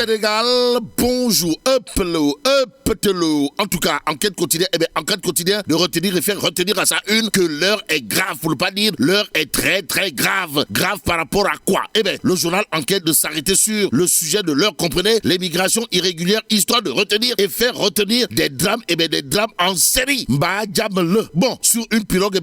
Sénégal, bonjour, en tout cas, enquête quotidienne, enquête quotidienne de retenir et faire retenir à sa une que l'heure est grave, pour ne pas dire l'heure est très très grave. Grave par rapport à quoi? Le journal enquête de s'arrêter sur le sujet de l'heure, comprenez, l'immigration irrégulière, histoire de retenir et faire retenir des drames, des drames en série. Bon, sur une pirogue,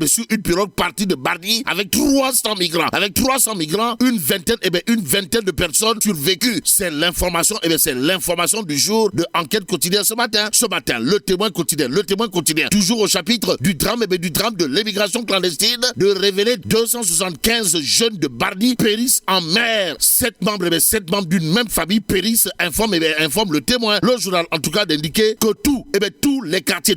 partie de Bardi avec 300 migrants. Avec 300 migrants, une vingtaine de personnes survécues. C'est l'information, c'est l'information du jour de enquête quotidienne ce matin. Ce matin, le témoin quotidien. Toujours au chapitre du drame, du drame de l'immigration clandestine, de révéler 275 jeunes de Bardi périssent en mer. 7 membres d'une même famille périssent, informe le témoin. Le journal, en tout cas, d'indiquer que tous les quartiers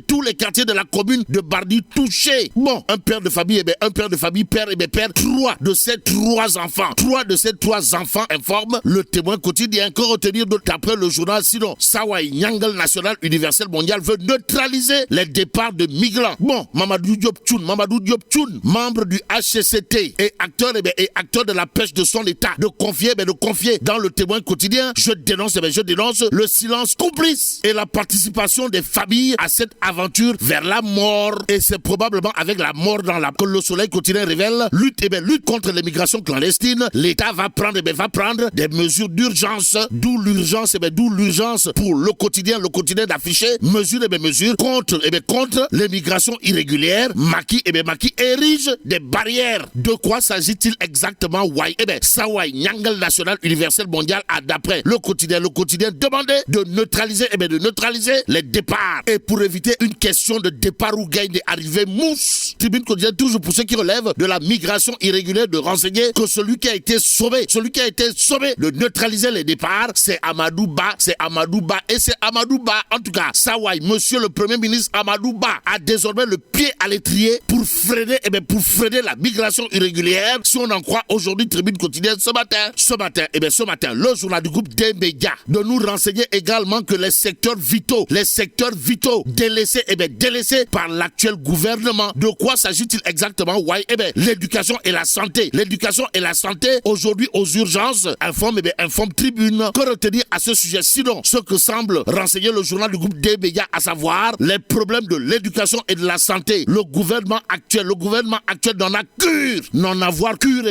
de la commune de Bardi touchés. Bon, un père de famille perd 3 de ces 3 enfants. 3 de ces 3 enfants informe le témoin quotidien. Que retenir d'autre après le journal? Sinon, Sawai Nyangal National Universel Mondial veut neutraliser les départs de migrants. Bon, Mamadou Diop Tchoun, membre du HCCT et acteur de la pêche de son état, de confier dans le témoin quotidien. Je dénonce le silence complice et la participation des familles à cette aventure vers la mort. Et c'est probablement avec la mort dans la que le soleil quotidien révèle lutte contre l'immigration clandestine. L'État va prendre des mesures d'urgence. D'où l'urgence pour le quotidien d'afficher mesures contre l'immigration irrégulière. Macky érige des barrières. De quoi s'agit-il exactement? Sawai Nyangal National Universel Mondial a d'après le quotidien demandé de neutraliser les départs. Et pour éviter une question de départ ou gain d'arrivée mousse, Tribune quotidienne toujours pour ceux qui relèvent de la migration irrégulière de renseigner que celui qui a été sauvé de neutraliser les départs, c'est Amadou Ba. En tout cas, Sawai, monsieur le Premier ministre Amadou Ba, a désormais le pied à l'étrier pour freiner la migration irrégulière. Si on en croit aujourd'hui Tribune quotidienne ce matin, le journal du groupe des médias de nous renseigner également que les secteurs vitaux délaissés par l'actuel gouvernement. De quoi s'agit-il exactement? L'éducation et la santé. Aujourd'hui aux urgences, informe Tribune. Que retenir à ce sujet? Sinon, ce que semble renseigner le journal du groupe des médias, à savoir les problèmes de l'éducation et de la santé. Le gouvernement actuel n'en a cure. N'en avoir cure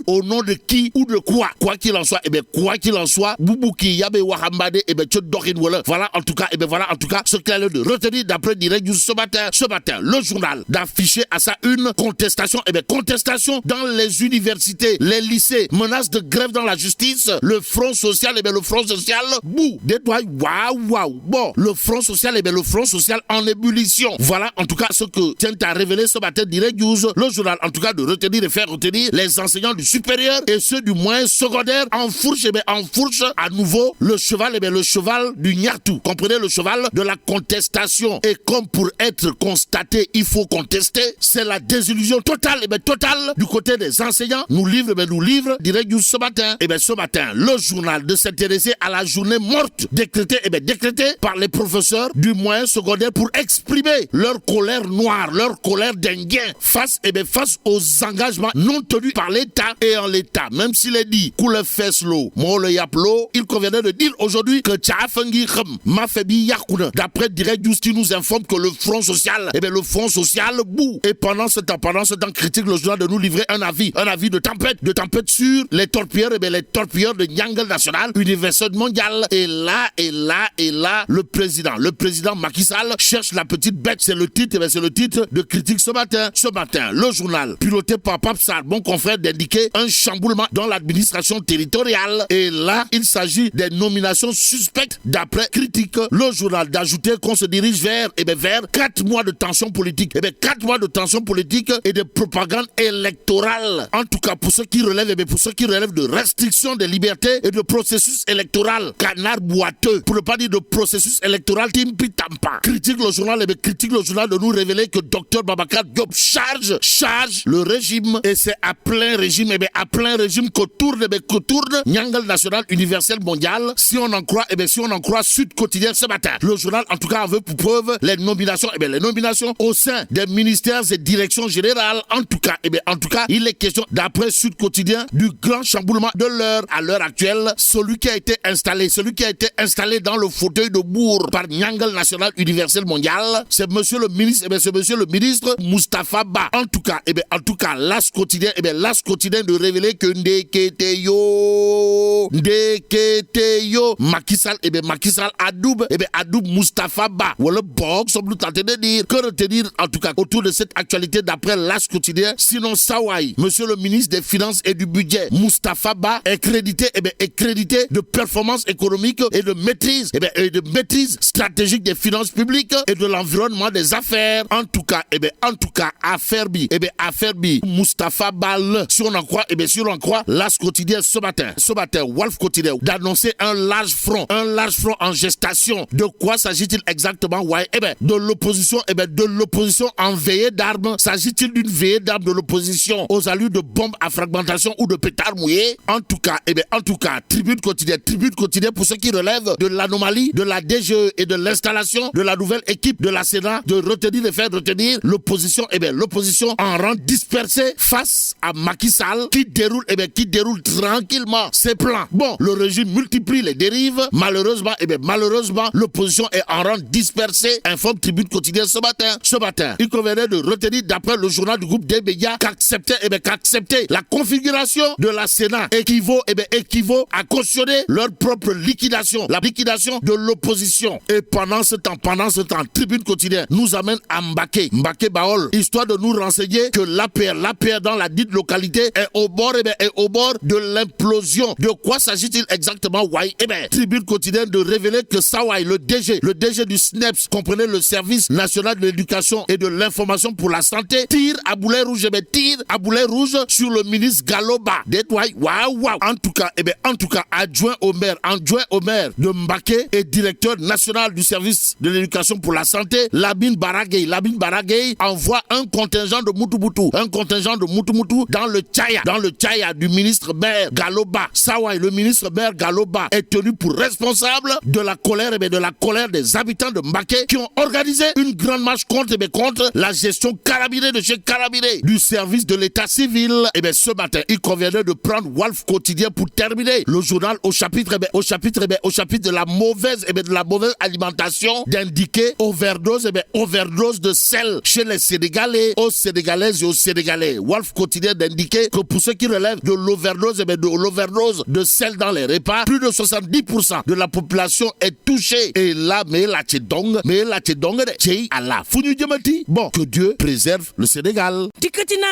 au nom de qui ou de quoi? Quoi qu'il en soit, Boubouki, Yabe Wahambade, voilà en tout cas, ce qu'il a l'air de retenir d'après Direct News ce matin, le journal d'afficher à sa une contestation dans les universités, les lycées, menaces de grève dans la justice, le front social, bouh, waouh. Bon, le front social en ébullition. Voilà en tout cas ce que tient à révéler ce matin Direct News, le journal en tout cas de retenir et faire retenir les enseignants du supérieur et ceux du moyen secondaire en fourche à nouveau le cheval du Nyartou. Comprenez, le cheval de la contestation. Et comme pour être constaté, il faut contester, c'est la désillusion totale du côté des enseignants. Nous livre Direct News ce matin. Ce matin, le journal de s'intéresser à la journée morte décrétée par les professeurs du moyen secondaire pour exprimer leur colère noire, leur colère d'inguin face aux engagements non tenus par l'État. Et en l'État, même s'il est dit coule feslo, mole yaplo, il conviendrait de dire aujourd'hui que Tchafangi Kham, Mafebi Yakouna. D'après Direct News qui nous informe que le front social bout. Et pendant ce temps, critique le journal de nous livrer un avis de tempête sur les torpilleurs, de Nyangal National Universel Mondial. Et là, le président Macky Sall cherche la petite bête. C'est le titre de critique ce matin. Le journal, piloté par Papsar, bon confrère, d'indiquer un chamboulement dans l'administration territoriale. Et là, il s'agit des nominations suspectes d'après critique. Le journal d'ajouter qu'on se dirige vers 4 mois de tension politique. 4 mois de tension politique et de propagande électorale. En tout cas, pour ceux qui relèvent de restrictions des libertés et de processus électoral. Canard boiteux. Pour ne pas dire de processus électoral timpi tampa. Critique le journal de nous révéler que Dr Babacar Diop charge le régime. Et c'est à plein régime que tourne Nyangal National Universel Mondial. Si on en croit Sud Quotidien ce matin. Le journal en tout cas en veut pour preuve les nominations au sein des ministères et directions générales. En tout cas, il est question d'après Sud Quotidien du grand chamboulement de l'heure. À l'heure actuelle, celui qui a été installé dans le fauteuil de Bourg par Nyangal National Universel Mondial, c'est monsieur le ministre Moustapha Ba. En tout cas, l'As quotidien de révéler que Ndeketeyo Macky Sall adoube Moustapha Ba. Voilà, Bog, sommes-nous tentés de dire. Que retenir, en tout cas, autour de cette actualité d'après l'As quotidien, sinon Sawai, monsieur le ministre des Finances et du Budget, Moustapha Ba, est crédité de performance économique et de maîtrise, stratégique des finances publiques et de l'environnement des affaires. En tout cas, affaire bi, Moustapha Ba, si on en croit, l'As quotidien ce matin, Wolf quotidien, d'annoncer un large front en gestation. De quoi s'agit-il exactement? Ouais, de l'opposition en veillée d'armes. S'agit-il d'une veillée d'armes de l'opposition aux allures de bombes à fragmentation ou de pétards mouillés? En tout cas, Tribune quotidien pour ceux qui relèvent de l'anomalie de la DGE et de l'installation de la nouvelle équipe de la Sénat, de faire retenir l'opposition en rang dispersé face à Macky Sall qui déroule tranquillement ses plans. Bon, le régime multiplie les dérives. Malheureusement, l'opposition est en rang dispersé, informe Tribune quotidien ce matin. Il convenait de retenir, d'après le journal du groupe des médias, qu'accepter la configuration de la Sénat équivaut à cautionner leur propre liquidation, la liquidation de l'opposition. Et pendant ce temps, Tribune quotidien nous amène à Mbaké Baol, histoire de nous renseigner que l'APR dans la dite localité est au bord de l'implosion. De quoi s'agit-il exactement? Tribune quotidien de révéler que Sawai, le DG du SNEPS, comprenait le service national de l'éducation et de l'information pour la santé, tire à boulet rouge sur le ministre Galoba. En tout cas, adjoint au maire de Mbaké et directeur national du service de l'éducation pour la santé, Labine Baragay envoie un contingent de Mutubutu dans le Tchaya du ministre maire Galoba. Sawai, le ministre maire Galoba, est tenu pour responsable de la colère des habitants de Mbaké qui ont organisé une grande marche contre la gestion carabinée de chez Carabinés du service de l'état civil. Ce matin, il conviendrait de prendre Wolf quotidien pour terminer le journal au chapitre de la mauvaise alimentation, d'indiquer overdose de sel chez les Sénégalais, aux Sénégalaises et aux Sénégalais. Wolf quotidien d'indiquer que pour ceux qui relèvent de l'overdose de sel dans les repas, plus de 70% de la population est touchée. Et là, bon, que Dieu préserve le Sénégal. Dikkatina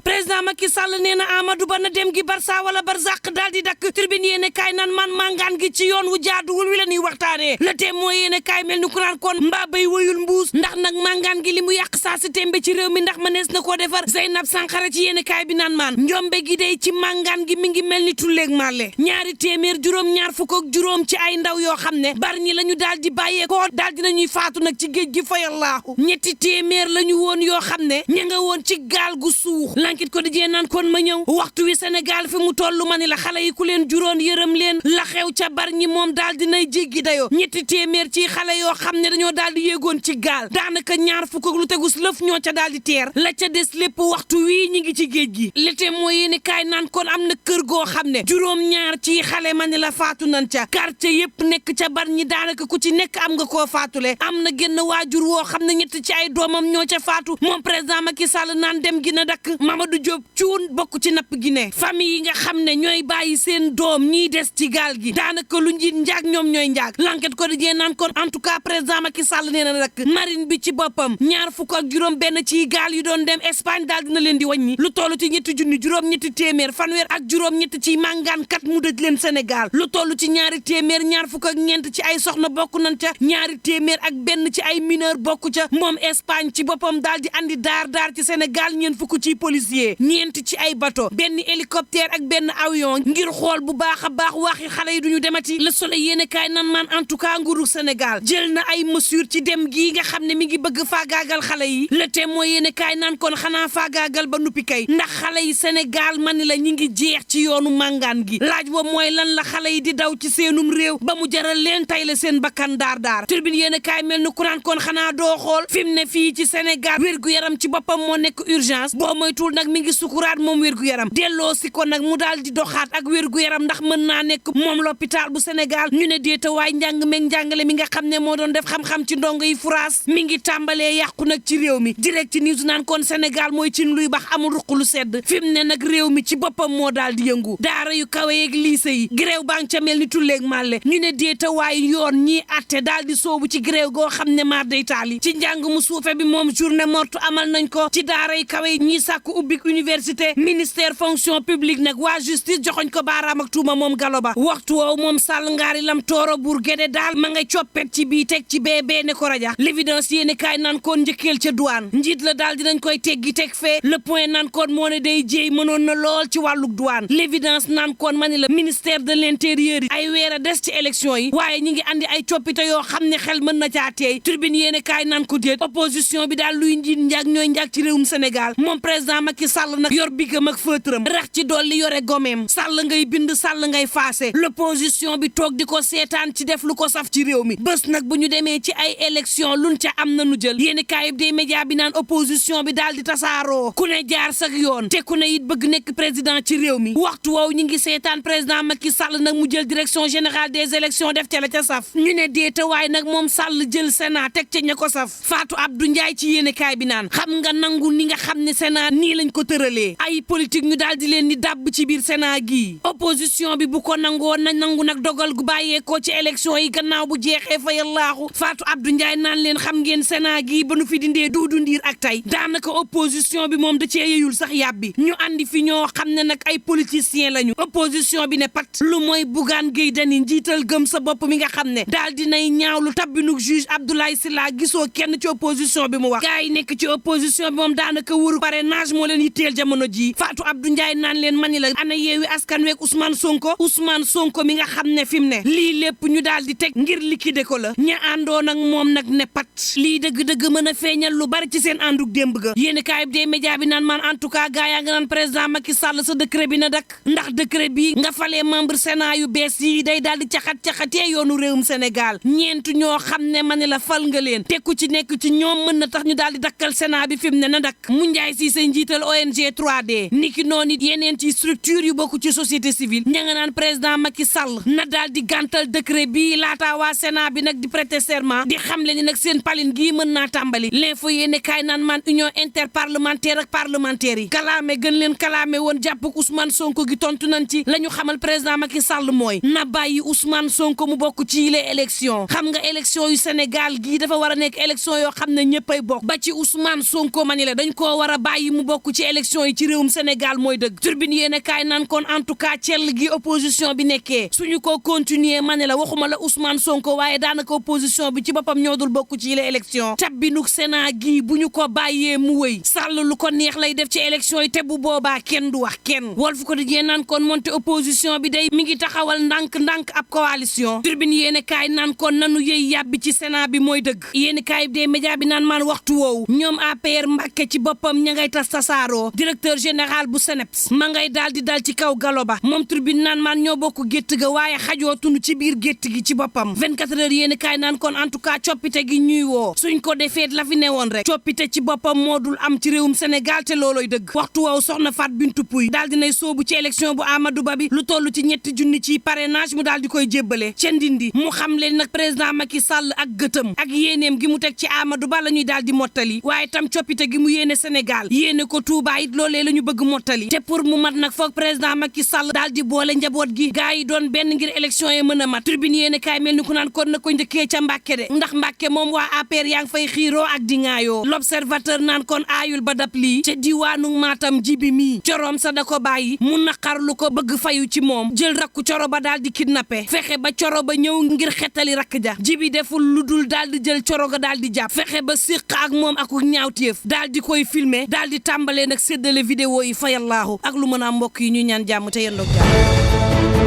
président Macky Sall nee na Amadou Ba na dem gi Barça wala Barzak daal di dakk. Tribune yéene kaay nan man mangaan gi ci yoon wu jaaduwul wi la ñuy waxtaanee. Le Témoin yéene kaay mel ni ku naan kon mbaa bay woyul mbuus ndax nag mangaan gi li mu yàq saa si tembe ci réew mi ndax mënees na koo defar. Zeynab Sankara ci yéene kaay bi naan maan njombe gi day ci mangaan gi mi ngi mel ni tulleeg màlle. Ñaari téeméer juróom-ñaar fukk ak juróom ci ay ndaw yoo xam ne bar ñi la ñu daal di bàyyee koo daal di nañuy faatu nag ci géej gi fayallaahu. ñetti téeméer la ñu woon yoo xam ne ña nga woon ci gaal gu suux. L'Enquête Quotidien naan kon ma ñëw waxtu wi Sénégal fi mu toll ma ni la xale yi ku leen juróon yërëm leen la xew ca bar ñi moom daal dinay jéggi dayoo. ñetti téeméer ci xale yoo xam ne dañoo daal di yéegoon ci gaal daanaka ñaar fukk ak lu tegus lëf ñoo ca daal di teer la ca des lépp waxtu wii ñi ngi ci géej gi. Le Témoin yéeni kaay naan kon am na kër goo xam ne juróom-ñaar ci xale ma ni la faatu nan ca quartier yépp nekk ca bar ñi daanaka ku ci nekk am nga koo faatule. am na génn waajur woo xam ne ñett ci ay doomam ñoo ca faatu moom président Macky Sall naan dem gi na dakk. Mamadou Diop Thioune bokk ci napp gi ne famille yi nga xam ne ñooy bàyyi seen doom ñiy des ci gaal gi daanaka lu njiit njaag ñoom ñooy njaag. L'Enquête Quotidien naan kon en tout cas président Macky Sall nee na dakk marine bi ci boppam ñaar fukk ak juróom benn ci gaal yu doon dem Espagne daal dina leen di wàññi lu toll ci ñetti junni juróom-ñetti téeméer fanweer ak juróom-ñetti ci màngaankat mu dëj leen Sénégal lu toll ci ñaari téeméer ñaar fukk ak ñeent ci ay soxna bokk nañ ca ñaari téeméer ak benn ci ay mineur bokk ca moom Espagne ci boppam daal di andi daar ci Sénégal ñeent fukk ci policier ñeent ci ay bateau benn hélicoptère ak benn avion ngir xool bu baax a baax waxi xale yi duñu demati. Le Soleil yéene kaay nan man en tout cas nguuru Sénégal jël na ay mesures ci dem gii nga xam ne mi ngi bëgg faagaagal xale yi. Le Témoin yéene kaay nan kon xanaa faagaagal ba nuppi kay ndax xale yi Sénégal man la ñi ngi jeex ci yoonu màngaan gi laaj wa mooy lan la xale yi di daw ci seenum réew ba mu jaral leen tay la seen bakkan daar. Tribune yéene kaay mel ni kuraan kon xanaa doo xool fi mu ne fii ci Sénégal wér-gu-yaram ci boppam moo nekk urgence boo moytuwul nag mi ngi sukuraat moom wér-gu-yaram delloo si ko nag mu daal di doxaat ak wér-gu-yaram ndax mën naa nekk moom l'hôpital bu Sénégal ñu ne déeta waay njàng meeg njàngale mi nga xam ne moo doon def xam-xam ci ndongo yi France mi ngi tàmbalee yàqu nag ci réew mi direct news naan kon Sénégal mooy ci luy bax amul ruq lu sedd fi mu ne nag réew mi ci boppam moo daal di yëngu daara yu kawe yeeg lycée yi gréew baa ngi ca mel ni tulleeg màlle ñu ne déeta waay yoon ñii atte daal di soobu ci gréew goo xam ne maar day taali ci njàng mu suufe bi moom journée morte amal nañ ko ci daara yu kawe yi ñii sàkku ubbik université ministère fonction publique nag waa justice joxoñ ko baaraam ak tuuma moom Gallo Ba waxtu woowu moom Sall ngaari lam tooro buur géde daal ma ngay coppet ci bii teg ci bee ne ko raja l'évidence yéeni kaay naan koon njëkkeel ca douane njiit la daal dinañ koy teggi teg fee le point naan koon moo ne day jéey mënoon na lool ci wàlluk douane l'évidence naan koon ma ni la ministère de l'intérieur yi ay weer a des ci élection yi waaye ñi ngi andi ay coppite yoo xam ne xel mën na caa teey turbine yéeni kaay naan ko déet opposition bi daal luy njiit njaag ñooy njaag ci réewum Sénégal moom président Macky Sall nag yor bigam ak fëtëram rax ci dolli yore gomeem Sall ngay bind Sall ngay faase l'opposition bi toog di ko seetaan ci def lu ko saf ci réew mi bés nag bu ñu demee ci ay élection luñ ca am na nu jël yéeni kaayub des médias bi naan opposition bi daal di tasaaroo ku ne jaar sak yoon te ku ne it bëgg nekk président ci réew mi waxtu woowu ñu ngi seetaan président Macky Sall nag mu jël direction générale des élections def ca la ca saf ñu ne déeta waaye nag moom Sall jël Sénat teg ca ña ko saf Fatou Abdou Ndiaye ci yéeni kaay bi naan xam nga nangu ni nga xam ne Sénat nii lañ ko tëralee ay politique ñu daal di leen di dàbb ci biir Sénat gii opposition bi bu ko nangoo na nangu nag dogal gu bàyyeekoo ci élection yi gannaaw bu jeexee fa yallaahu Fatou Abdou Ndiaye naan leen xam ngeen Sénat gii ba nu fi dindee Doudou Ndir ak tey daanaka opposition bi moom da cee yeyul sax yàbbi ñu andi fi ñoo xam ne nag ay politiciens lañu opposition bi ne pat lu mooy Bougane Gueye Dany njiital gëm sa bopp mi nga xam ne daal dinay ñaawlu tabbinug juge Abdoulaye Sylla gisoo kenn ci opposition bi mu wax gars yi nekk ci opposition bi moom daanaka wuru parrainage moo leen yitteel jamono ji Fatou Abdou Ndiaye naan leen mani la ana yeewi askan week Ousmane Sonko mi nga xam ne fi mu ne lii lépp ñu daal di teg ngir liquider ko la ña àndoon ak moom nag ne pat lii dëgg-dëgg mën a feeñal lu bari ci seen ànduk démb ga yéeni kaay des médias bi naan maan en tout cas gaa yaa nga naan président Macky Sall sa décret bi na dak ndax décret bi nga falee membre Sénat yu bees yi day daal di caxat-caxatee yoonu réewum Sénégal ñeent ñoo xam ne ma ne la fal nga leen te ku ci nekk ci ñoom mën na tax ñu daal di dakkal Sénat bi fi mu ne na dak mu njaay si say njiital ONG 3D niki noonu it yeneen ci structure yu bokk ci société civile ña nga naan président Macky Sall na daal di gàntal décret bi laataa waa Sénat bi nag di prêter serment di xamle ni nag seen palin gii mën naa tàmbali l'info yéene kaay naan man union interparlementaire ak parlementaire yi kalaame gën leen kalaame woon jàpp Ousmane Sonko gi tontu nañ ci la ñu xamal président Macky Sall mooy na bàyyi Ousmane Sonko mu bokk ci les élections xam nga élection yu Sénégal gii dafa war a nekk élection yoo xam ne ñëppay bokk ba ci Ousmane Sonko ma ni la dañ koo war a bàyyi mu bokk ci élection yi ci réewum Sénégal mooy dëgg turbine yéene kaay naan kon en tout cas cell gi opposition bi nekkee suñu ko continuer ma ne la waxuma la Ousmane Sonko waaye daanaka opposition bi ci boppam ñoo dul bokk ci les élections tabbinuk Sénat gi bu ñu ko bàyyee mu wëy Sall lu ko neex lay def ci élection yi te bu boobaa kenn du wax kenn Walf Quotidien naan kon monte opposition bi day mi ngi taxawal ndànk-ndànk ab coalition turbine yéene kaay naan kon nanu yëy yàbbi ci Sénat bi mooy dëgg yéene kaay des médias bi naan maan waxtu woowu ñoom APR Mbàkke ci boppam ña ngay tas tasaaroo directeur général bu SNEIPS ma ngay daal di dal ci kaw Gallo Ba moom turbine naan maan ñoo bokk gétt ga waaye xajoo tunu ci biir gétt gi ci boppam 24 heures yéene kaay naan kon en tout cas coppite gi ñuy woo suñ ko defee la fi newoon rek coppite ci boppam moo dul am ci réewum Sénégal te looloy dëgg waxtu woowu soxna Fat Bintou Pouye daal dinay soobu ci élection bu Amadou Ba bi lu toll ci 7 junni ci parrainage mu daal di koy jébbale ca Ndindi mu xam leen nag président Macky Sall ak gëtëm ak yéeneem gi mu teg ci Amadou Ba la ñuy daal di mottali waaye tam coppite gi mu yéene Sénégal yéene ko Touba it loolee la ñu bëgg mottali te pour mu mat nag foog président Macky Sall daal di boole njaboot gi gaa yi doon benn ngir élection yi mën a mat tribune yéene kaay mel ni ku naan kon na ko njëkkee ca Mbàkke de ndax Mbàkke moom waa APR yaa ngi fay xiiroo ak di ŋaayoo l'observateur naan kon aayul ba dab lii ca diwaanu Matam jibi mii coroom sa da ko bàyyi mu naqarlu ko bëgg fayu ci moom jël rakku coro ba daal di kidnappé fexe ba coro ba ñëw ngir xettali rakk ja jibi deful lu dul daal di jël coro ga daal di jàpp fexe ba siq ak moom ak ñaawteef daal di koy filmer daal di tàmbalee nag séddale vidéo yi fayallaahu ak lu mën a mbokk yi ñu ñaan jàmm te yendoog jàmm